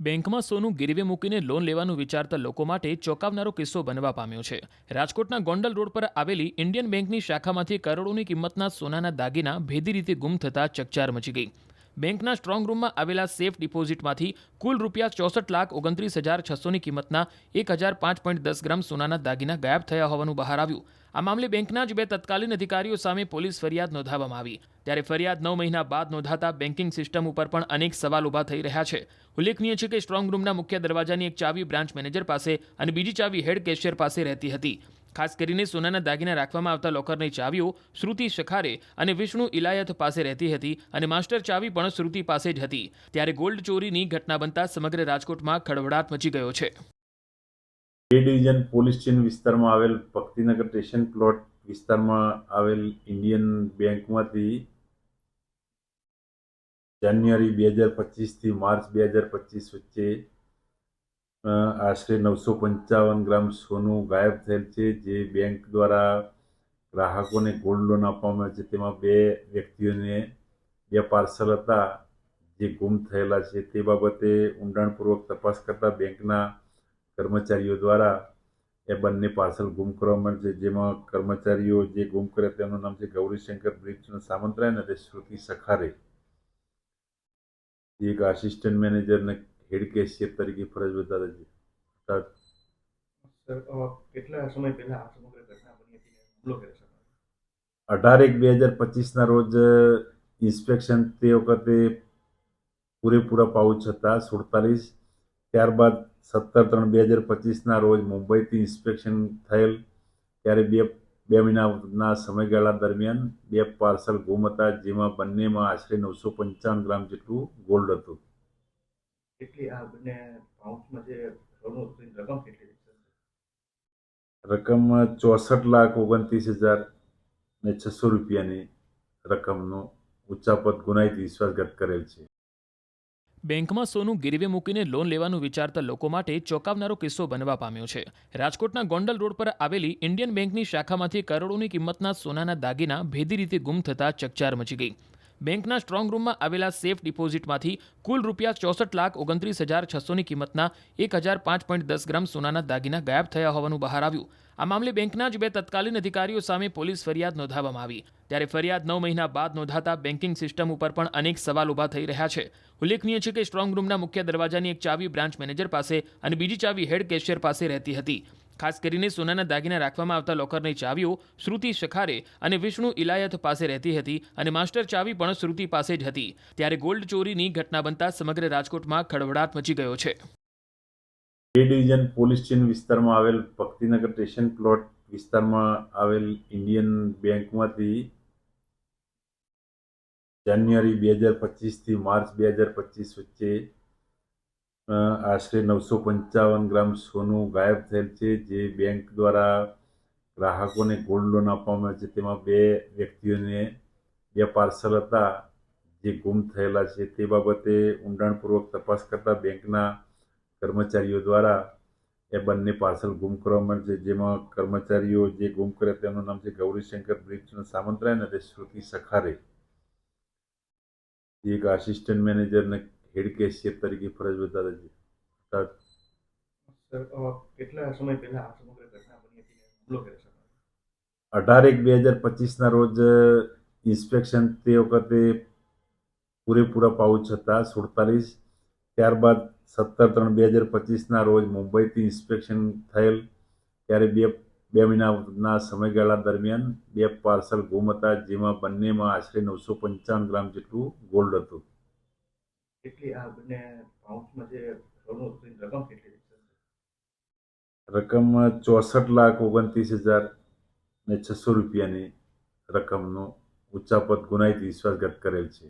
બેંકમાં સોનું ગીરવે મૂકીને લોન લેવાનું વિચારતા લોકો માટે ચોંકાવનારો કિસ્સો બનવા પામ્યો છે। રાજકોટના ગોંડલ રોડ પર આવેલી ઇન્ડિયન બેંકની શાખામાંથી કરોડોની કિંમતના સોનાના દાગીના ભેદી રીતે ગુમ થતા ચકચાર મચી ગઈ। બેંકના સ્ટ્રોંગ રૂમમાં આવેલા સેફ ડિપોઝિટમાંથી કુલ ₹64,69,600ની કિંમતના 1005.10 ગ્રામ સોનાના દાગીના ગાયબ થયા હોવાનું બહાર આવ્યું। આ મામલે બેંકના જ બે તત્કાલીન અધિકારીઓ સામે પોલીસ ફરિયાદ નોંધાવવામાં આવી। ત્યારે ફરિયાદ 9 મહિના બાદ નોંધાતા બેન્કિંગ સિસ્ટમ ઉપર પણ અનેક સવાલ ઊભા થઈ રહ્યા છે। ઉલ્લેખનીય છે કે સ્ટ્રોંગ રૂમના મુખ્ય દરવાજાની એક ચાવી બ્રાન્ચ મેનેજર પાસે અને બીજી ચાવી હેડ કેશિયર પાસે રહેતી હતી। ખાસ કરીને સોનાના દાગીના રાખવામાં આવતા લોકરની ચાવીઓ શ્રુતિ સખારે અને વિષ્ણુ ઇલાયત પાસે રહેતી હતી અને માસ્ટર ચાવી પણ શ્રુતિ પાસે જ હતી। ત્યારે ગોલ્ડ ચોરીની ઘટના બનતા સમગ્ર રાજકોટમાં ખળભળાટ મચી ગયો છે। એ ડિવિઝન પોલીસ સ્ટેશન વિસ્તારમાં આવેલ ભક્તિનગર સ્ટેશન પ્લોટ વિસ્તારમાં આવેલ ઇન્ડિયન બેંકમાંથી જાન્યુઆરી 2025 થી માર્ચ 2025 વચ્ચે આશરે 955 ગ્રામ સોનું ગાયબ થયેલ છે, જે બેંક દ્વારા ગ્રાહકોને ગોલ્ડ લોન આપવામાં આવે છે। તેમાં બે વ્યક્તિઓને બે પાર્સલ હતા જે ગુમ થયેલા છે। તે બાબતે ઊંડાણપૂર્વક તપાસ કરતા બેંકના કર્મચારીઓ દ્વારા એ બંને પાર્સલ ગુમ કરવામાં આવે છે, જેમાં કર્મચારીઓ જે ગુમ કર્યા તેમનું નામ છે ગૌરીશંકર બ્રિજચંદ સામંતરાય અને શ્રુતિ સખારે, એક આસિસ્ટન્ટ મેનેજર અને હેડ કેશિયર તરીકે ફરજ બજાવે છે। કેટલા સમય પહેલા આ સમગ્ર ઘટના બની હતી અને હુમલો કર્યો છે? 18/1/2025 રોજ ઇન્સ્પેક્શન તે વખતે પૂરેપૂરા પાઉચ હતા 47। ત્યારબાદ 17/3/2025 રોજ મુંબઈથી ઇન્સ્પેક્શન થયેલ, ત્યારે બે મહિનાના સમયગાળા દરમિયાન બે પાર્સલ ગુમ હતા, જેમાં બંનેમાં આશરે 955 ગ્રામ જેટલું ગોલ્ડ હતું। કેટલી આ બંને પાઉચમાં જે સોનું હતું એની રકમ કેટલી છે? રકમ 64,29,600 રૂપિયાની રકમનો ઉચ્ચાપત ગુનાહિત વિશ્વાસઘાત કરેલ છે। બેંકમાં સોનું ગીરવે મૂકીને લોન લેવાનું વિચારતા લોકો માટે ચોંકાવનારો કિસ્સો બનવા પામ્યો છે। રાજકોટના ગોંડલ રોડ પર આવેલી ઇન્ડિયન બેંકની શાખામાંથી કરોડોની કિંમતના સોનાના દાગીના ભેદી રીતે ગુમ થતા ચકચાર મચી ગઈ। બેંકના સ્ટ્રોંગ રૂમમાં આવેલા સેફ ડિપોઝિટમાંથી કુલ ₹64,69,600ની કિંમતના 1005.10 ગ્રામ સોનાના દાગીના ગાયબ થયા હોવાનું બહાર આવ્યું। આ મામલે બેંકના જ બે તત્કાલીન અધિકારીઓ સામે પોલીસ ફરિયાદ નોંધાવવામાં આવી। ત્યારે ફરિયાદ 9 મહિના બાદ નોંધાતા બેન્કિંગ સિસ્ટમ ઉપર પણ અનેક સવાલ ઊભા થઈ રહ્યા છે। ઉલ્લેખનીય છે કે સ્ટ્રોંગ રૂમના મુખ્ય દરવાજાની એક ચાવી બ્રાન્ચ મેનેજર પાસે અને બીજી ચાવી હેડ કેશિયર પાસે રહેતી હતી। ખાસ કરીને સોનાના દાગીના રાખવામાં આવતા લોકરની ચાવીઓ શ્રુતિ સખારે અને વિષ્ણુ ઇલાયત પાસે રહેતી હતી અને માસ્ટર ચાવી પણ શ્રુતિ પાસે જ હતી। ત્યારે ગોલ્ડ ચોરીની ઘટના બનતા સમગ્ર રાજકોટમાં ખળભળાટ મચી ગયો છે। એ ડિવિઝન પોલીસ સ્ટેશન વિસ્તારમાં આવેલ ભક્તિનગર સ્ટેશન પ્લોટ વિસ્તારમાં આવેલ ઇન્ડિયન બેંકમાંથી જાન્યુઆરી 2025 થી માર્ચ 2025 વચ્ચે આશરે 955 ગ્રામ સોનું ગાયબ થયેલ છે, જે બેંક દ્વારા ગ્રાહકોને ગોલ્ડ લોન આપવામાં આવે છે। તેમાં બે વ્યક્તિઓને બે પાર્સલ હતા જે ગુમ થયેલા છે। તે બાબતે ઊંડાણપૂર્વક તપાસ કરતા બેંકના કર્મચારીઓ દ્વારા એ બંને પાર્સલ ગુમ કરવામાં આવે છે, જેમાં કર્મચારીઓ જે ગુમ કર્યા તેમનું નામ છે ગૌરીશંકર બ્રિજચંદ સામંતરાય અને શ્રુતિ સખારે, એક આસિસ્ટન્ટ મેનેજર અને હેડ કેશિયર તરીકે ફરજ બજાવે છે। કેટલા સમય પહેલા આ સમગ્ર ઘટના બની હતી અને હુમલો કર્યો છે? 18/1/2025 રોજ ઇન્સ્પેક્શન તે વખતે પૂરેપૂરા પાઉચ હતા 47। ત્યારબાદ 17/3/2025 રોજ મુંબઈથી ઇન્સ્પેક્શન થયેલ, ત્યારે બે મહિનાના સમયગાળા દરમિયાન બે પાર્સલ ગુમ હતા, જેમાં બંનેમાં આશરે 955 ગ્રામ જેટલું ગોલ્ડ હતું। કેટલી આ બંને પાઉચમાં જે સોનું હતું એની રકમ કેટલી છે? રકમ 64,29,600 રૂપિયાની રકમનો ઉચ્ચાપત ગુનાહિત વિશ્વાસઘાત કરેલ છે।